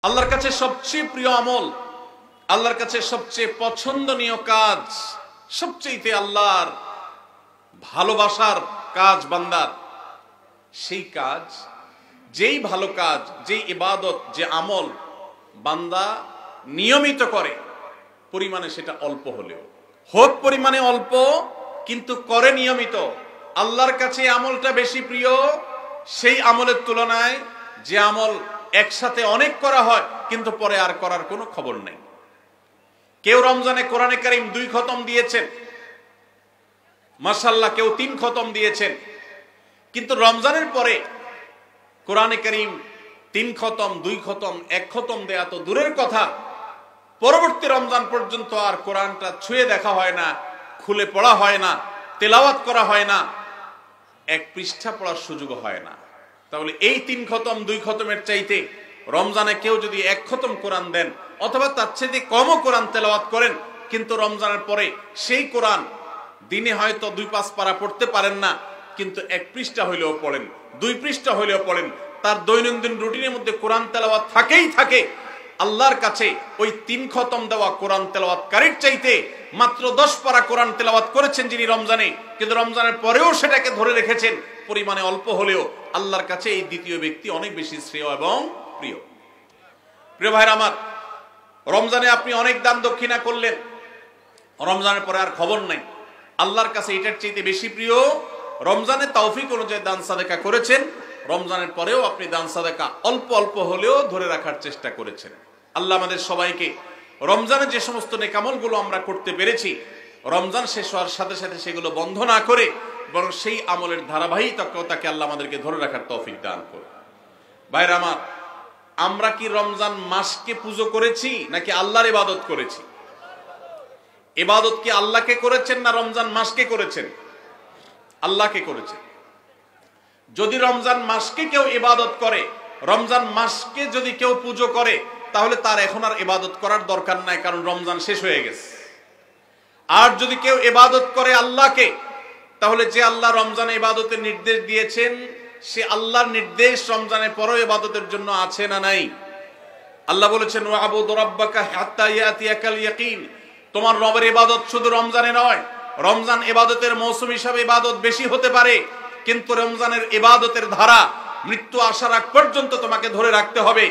আল্লাহর কাছে সবচেয়ে প্রিয় আমল, আল্লাহর কাছে সবচেয়ে পছন্দনীয় কাজ, সবচেয়ে আল্লাহর ভালোবাসার কাজ বান্দার, সেই কাজ, যেই ভালো কাজ, যেই ইবাদত, যে আমল বান্দা নিয়মিত করে, পরিমাণে সেটা অল্প হলেও হোক, পরিমাণে অল্প কিন্তু করে নিয়মিত, আল্লাহর কাছে আমলটা বেশি প্রিয় সেই আমলের তুলনায় যে আমল একসাথে অনেক করা হয় কিন্তু পরে আর করার কোনো খবর নেই। কেউ রমজানে কোরআনে কারীম 2 খতম দিয়েছেন, মাশাআল্লাহ, কেউ 3 খতম দিয়েছেন, কিন্তু রমজানের পরে কোরআনে কারীম 3 খতম, 2 খতম, 1 খতম দেয়া তো দূরের কথা, পরবর্তী রমজান পর্যন্ত আর কোরআনটা ছুঁয়ে দেখা হয় না, খুলে পড়া হয় না, তেলাওয়াত করা হয় না, 1 পৃষ্ঠা পড়ার সুযোগ হয় না। তাহলে এই 3 খতম 2 খতমের চাইতে রমজানে কেউ যদি 1 খতম কোরআন দেন অথবা তার চাইতে কমও কোরআন তেলাওয়াত করেন, কিন্তু রমজানের পরে সেই কোরআন দিনে হয়তো 2-5 পারা পড়তে পারেন না, কিন্তু 1 পৃষ্ঠা হইলেও পড়েন, 2 পৃষ্ঠা হইলেও পড়েন, তার দৈনন্দিন রুটিনের মধ্যে কোরআন তেলাওয়াত থাকেই থাকে। আল্লাহর কাছে ওই 3 খতম দেওয়া কোরআন তেলাওয়াতকারীর চাইতে মাত্র 10 পারা কোরআন তেলাওয়াত করেছেন যিনি রমজানে, কিন্তু রমজানের পরেও সেটাকে ধরে রেখেছেন, পরিমাণে অল্প হলেও আল্লাহর কাছে এই দ্বিতীয় ব্যক্তি অনেক বেশি শ্রেয় এবং প্রিয়। প্রিয় ভাইরা আমার, রমজানে আপনি অনেক দান দক্ষিণা করলেন, রমজানের পরে আর খবর নাই, আল্লাহর কাছে এটার চাইতে বেশি প্রিয় রমজানে তৌফিক অনুযায়ী দান সাদেকা করেছেন, রমজানের পরেও আপনি দান সাদেকা অল্প অল্প হলেও ধরে রাখার চেষ্টা করেছেন। আল্লাহ আমাদের সবাইকে রমজানে যে সমস্ত নেকামলগুলো আমরা করতে পেরেছি, রমজান শেষ হওয়ার সাথে সাথে সেগুলো বন্ধ না করে বরং সেই আমলের ধারাবাহিকতাকে আল্লাহ আমাদেরকে ধরে রাখার তৌফিক দান করুন। ভাইরা আমার, আমরা কি রমজান মাসকে পুজো করেছি নাকি আল্লাহর ইবাদত করেছি? ইবাদত কি আল্লাহকে করেছেন না রমজান মাসকে করেছেন? আল্লাহকে করেছেন। যদি রমজান মাসকে কেউ ইবাদত করে, রমজান মাসকে যদি কেউ পুজো করে, তাহলে তার এখন আর ইবাদত করার দরকার নাই, কারণ রমজান শেষ হয়ে গেছে। আর যদি কেউ ইবাদত করে আল্লাহকে, তাহলে যে আল্লাহ রমজানে ইবাদতের নির্দেশ দিয়েছেন, সে আল্লাহর নির্দেশ রমজানের পরেও ইবাদতের জন্য আছে না নাই? আল্লাহ বলেছেন, ওয়াবুদ রাব্বাকা হাত্তা ইয়াতিয়াকাল ইয়াকিন। তোমার রবের ইবাদত শুধু রমজানে নয়, রমজান ইবাদতের মৌসুম হিসাবে ইবাদত বেশি হতে পারে, কিন্তু রমজানের ইবাদতের ধারা মৃত্যু আসার আগ পর্যন্ত তোমাকে ধরে রাখতে হবে,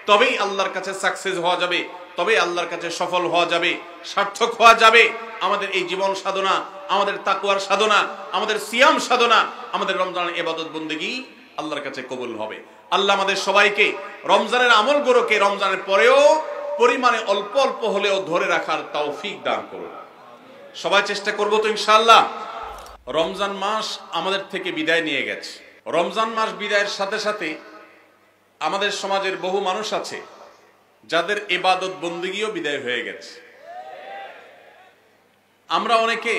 তবেই আল্লাহর কাছে সাকসেস হওয়া যাবে, তবেই আল্লাহর কাছে সফল হওয়া যাবে, সার্থক হওয়া যাবে। আমাদের এই জীবন সাধনা, আমাদের তাকওয়ার সাধনা, আমাদের সিয়াম সাধনা, আমাদের রমজানের ইবাদত বন্দেগী আল্লাহর কাছে কবুল হবে। আল্লাহ আমাদের সবাইকে রমজানের আমলগুলোকে রমজানের পরেও পরিমাণে অল্প অল্প হলেও ধরে রাখার তৌফিক দান করুন। সবাই চেষ্টা করব তো ইনশাআল্লাহ। রমজান মাস আমাদের থেকে বিদায় নিয়ে গেছে। রমজান মাস বিদায়ের সাথে সাথে আমাদের সমাজের বহু মানুষ আছে যাদের ইবাদত বন্দেগীও বিদায় হয়ে গেছে। আমরা অনেকে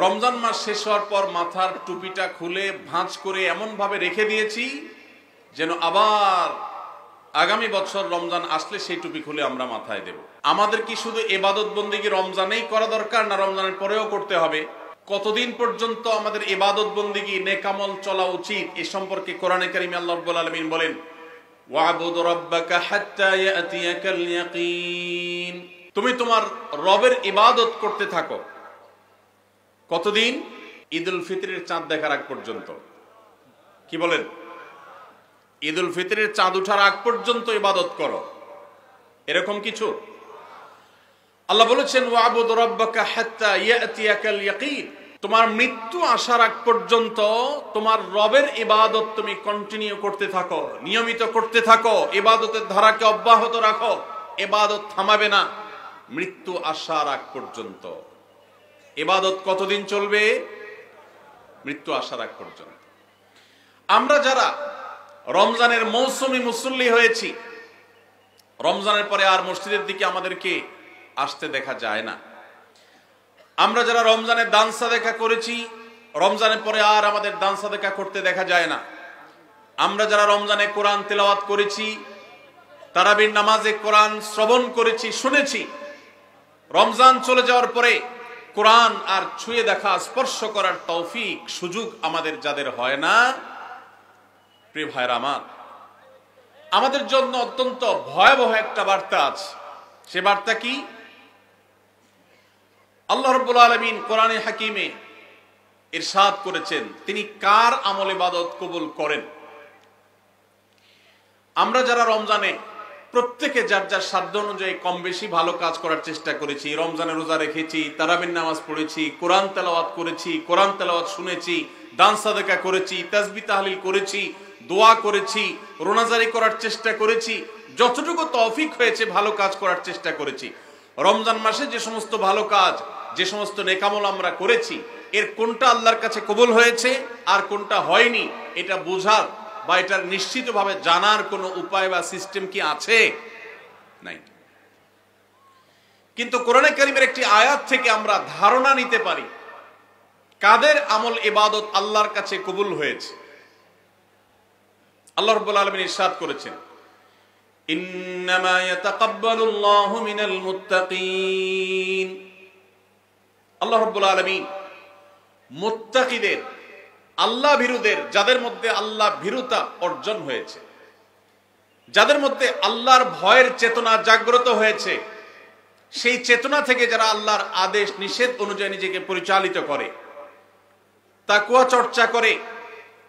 রমজান মাস শেষ হওয়ার পর মাথার টুপিটা খুলে ভাঁজ করে এমন ভাবে রেখে দিয়েছি যেন আবার আগামী বছর রমজান আসলে সেই টুপি খুলে আমরা মাথায় দেব। আমাদের কি শুধু ইবাদত বন্দেগী রমজানেই করা দরকার, না রমজানের পরেও করতে হবে? কতদিন পর্যন্ত আমাদের ইবাদত বন্দেগী নেকামল চলা উচিত, এ সম্পর্কে কোরআনে কারীমে আল্লাহ রাব্বুল আলামিন বলেন, ওয়াবুদ রাব্বাকা হাত্তা ইয়াতিয়াকাল ইয়াকিন। তুমি তোমার রবের ইবাদত করতে থাকো। কতদিন? ঈদুল ফিতরের চাঁদ দেখার আগ পর্যন্ত। কি বলেন? ঈদুল ফিতরের চাঁদ ওঠার আগ পর্যন্ত ইবাদত করো, এরকম কিছু? আল্লাহ বলেছেন, ওয়াবুদ রাব্বাকা হাত্তা ইয়াতিয়াকাল ইয়াকিন। তোমার মৃত্যু আসার আগ পর্যন্ত তোমার রবের ইবাদত তুমি কন্টিনিউ করতে থাকো, নিয়মিত করতে থাকো, ইবাদতের ধারাকে অব্যাহত রাখো, ইবাদত থামাবে না মৃত্যু আসার আগ পর্যন্ত। ইবাদত কতদিন চলবে? মৃত্যু আসার আগ পর্যন্ত। আমরা যারা রমজানের মৌসুমী মুসল্লি হয়েছি, রমজানের পরে আর মসজিদের দিকে আমাদেরকে আসতে দেখা যায় না। আমরা যারা রমজানের দান সাদেকা করেছি, রমজানের পরে আর আমাদের দান সাদেকা করতে দেখা যায় না। আমরা যারা রমজানে কোরআন তেলাওয়াত করেছি, তারাবির নামাজে কোরআন শ্রবণ করেছি, শুনেছি, রমজান চলে যাওয়ার পরে কোরআন আর ছুঁয়ে দেখা, স্পর্শ করার তৌফিক সুযোগ আমাদের যাদের হয় না, প্রিয় ভাইরা আমার, আমাদের জন্য অত্যন্ত ভয়াবহ একটা বার্তা আছে। সে বার্তা কি? আল্লাহ রাব্বুল আলামিন কোরআনে হাকিমে ইরশাদ করেছেন তিনি কার আমল ইবাদত কবুল করেন। আমরা যারা রমজানে প্রত্যেকে যার যার সাধ্য অনুযায়ী কম বেশি ভালো কাজ করার চেষ্টা করেছি, রমজানে রোজা রেখেছি, তারাবির নামাজ পড়েছি, কোরআন তেলাওয়াত করেছি, কোরআন তেলাওয়াত শুনেছি, দান সাদাকা করেছি, তাসবিহ তাহলিল করেছি, দোয়া করেছি, রোনাজারি করার চেষ্টা করেছি, যতটুকু তৌফিক হয়েছে ভালো কাজ করার চেষ্টা করেছি। রমজান মাসে যে সমস্ত ভালো কাজ, যে সমস্ত নেকামল আমরা করেছি, এর কোনটা আল্লাহর কাছে কবুল হয়েছে আর কোনটা হয়নি এটা বোঝার বা এটার নিশ্চিতভাবে জানার কোনো উপায় বা সিস্টেম কি আছে? নাই। কিন্তু কোরআনে কারীমের একটি আয়াত থেকে আমরা ধারণা নিতে পারি কাদের আমল ইবাদত আল্লাহর কাছে কবুল হয়েছে। আল্লাহ রাব্বুল আলামিন ইরশাদ করেছেন, ইন্নামা ইয়াতাকাব্বালুল্লাহু মিনাল মুত্তাকিন। আল্লাহ রাব্বুল আলামিন মুত্তাকিদের, আল্লাহ ভীরুদের, যাদের মধ্যে আল্লাহ ভীরুতা অর্জন হয়েছে, যাদের মধ্যে আল্লাহর ভয়ের চেতনা জাগ্রত হয়েছে, সেই চেতনা থেকে যারা আল্লাহর আদেশ নিষেধ অনুযায়ী নিজেকে পরিচালিত করে, তাকওয়া চর্চা করে,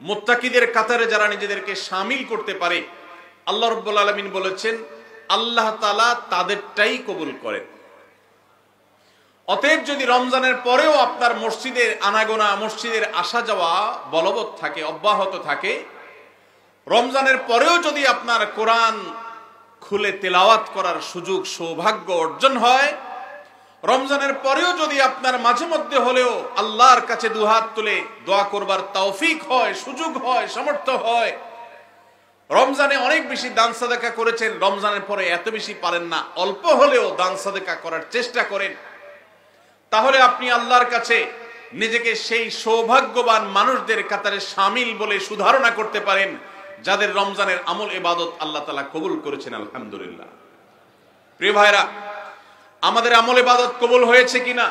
মুত্তাকিদের কাতারে যারা নিজেদেরকে শামিল করতে পারে, আল্লাহ রাব্বুল আলামিন বলেছেন আল্লাহ তাআলা তাদেরটাই কবুল করেন। অতএব যদি রমজানের পরেও আপনার মসজিদের আনাগোনা, মসজিদের আসা যাওয়া বলবৎ থাকে, অব্যাহত থাকে, রমজানের পরেও যদি আপনার কোরআন খুলে তেলাওয়াত করার সুযোগ সৌভাগ্য অর্জন হয়, রমজানের পরেও যদি আপনার মাঝে মধ্যে হলেও আল্লাহর কাছে দুহাত তুলে দোয়া করবার তৌফিক হয়, সুযোগ হয়, সামর্থ্য হয়, রমজানে অনেক বেশি দান সাদাকা করেছেন, রমজানের পরে এত বেশি পারেন না, অল্প হলেও দান সাদাকা করার চেষ্টা করেন, তাহলে আপনি আল্লাহর কাছে নিজেকে সেই সৌভাগ্যবান মানুষদের কাতারে শামিল বলে সুধারণা করতে পারেন যাদের রমজানের আমল ইবাদত আল্লাহ তাআলা কবুল করেছেন। আলহামদুলিল্লাহ। প্রিয় ভাইরা, আমাদের আমল ইবাদত কবুল হয়েছে কিনা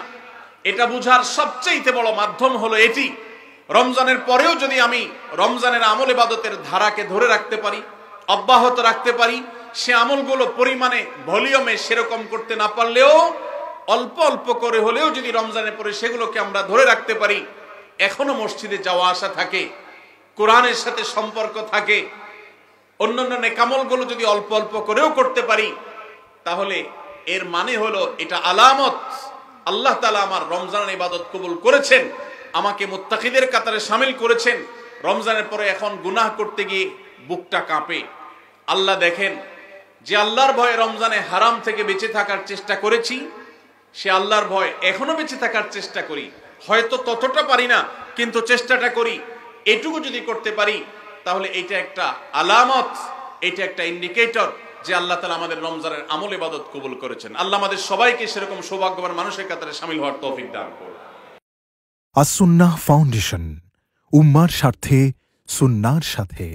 এটা বুঝার সবচেয়ে বড় মাধ্যম হলো এটি, রমজানের পরেও যদি আমি রমজানের আমল ইবাদতের ধারাকে ধরে রাখতে পারি, অব্যাহত রাখতে পারি, সে আমলগুলো পরিমাণে ভলিউমে সেরকম করতে না পারলেও অল্প অল্প করে হলেও যদি রমজানের পরে সেগুলোকে আমরা ধরে রাখতে পারি, এখনো মসজিদে যাওয়া আসা থাকে, কোরআনের সাথে সম্পর্ক থাকে, অন্যান্য নেকামলগুলো যদি অল্প অল্প করেও করতে পারি, তাহলে এর মানে হলো এটা আলামত আল্লাহ তাআলা আমার রমজানের ইবাদত কবুল করেছেন, আমাকে মুত্তাকিদের কাতারে শামিল করেছেন। রমজানের পরে এখন গুনাহ করতে গিয়ে বুকটা কাঁপে। আল্লাহ দেখেন যে আল্লাহর ভয়ে রমজানে হারাম থেকে বেঁচে থাকার চেষ্টা করেছি, সে আল্লাহর ভয় এখনো বেঁচে থাকার চেষ্টা করি, হয়তো ততটা পারি না কিন্তু চেষ্টাটা করি, এটুকু যদি করতে পারি তাহলে এটা একটা আলামত, এটা একটা ইন্ডিকেটর যে আল্লাহ তাআলা আমাদের রমজানের আমল ইবাদত কবুল করেছেন। আল্লাহ আমাদের সবাইকে সেরকম সৌভাগ্যবান মানুষের কাতারে শামিল হওয়ার তৌফিক দান করুন। আস-সুন্নাহ ফাউন্ডেশন, উম্মার স্বার্থে সুন্নাহর সাথে।